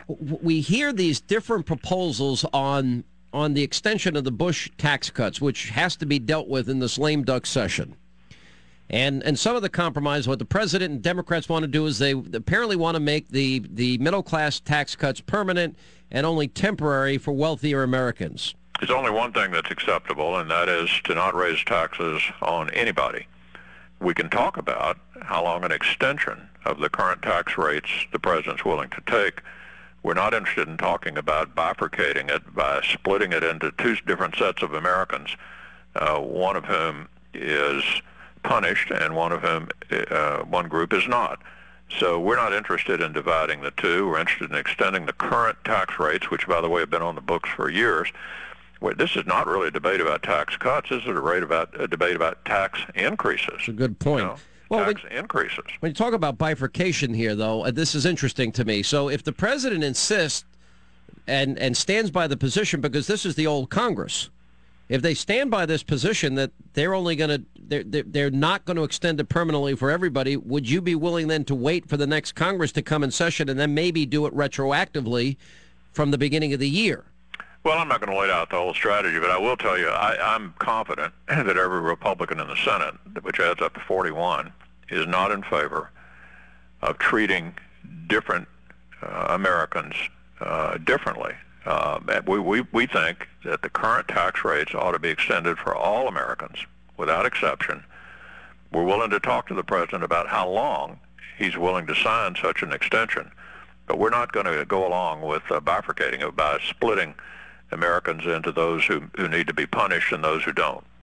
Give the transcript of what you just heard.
we hear these different proposals on the extension of the Bush tax cuts, which has to be dealt with in this lame duck session. And some of the compromise, what the president and Democrats want to do is they apparently want to make the middle-class tax cuts permanent and only temporary for wealthier Americans. There's only one thing that's acceptable, and that is to not raise taxes on anybody. We can talk about how long an extension of the current tax rates the president's willing to take. We're not interested in talking about bifurcating it by splitting it into two different sets of Americans, one of whom is punished and one of whom one group is not. So we're not interested in dividing the two. We're interested in extending the current tax rates, which, by the way, have been on the books for years. This is not really a debate about tax cuts. This is a debate about tax increases. That's a good point. Tax increases. When you talk about bifurcation here, though, this is interesting to me. So if the president insists and stands by the position, because this is the old Congress, if they stand by this position that they're not going to extend it permanently for everybody, would you be willing then to wait for the next Congress to come in session and then maybe do it retroactively from the beginning of the year? Well, I'm not going to lay out the whole strategy, but I will tell you I'm confident that every Republican in the Senate, which adds up to 41, is not in favor of treating different Americans differently. We think that the current tax rates ought to be extended for all Americans without exception. We're willing to talk to the president about how long he's willing to sign such an extension, but we're not going to go along with bifurcating it by splitting Americans into those who need to be punished and those who don't.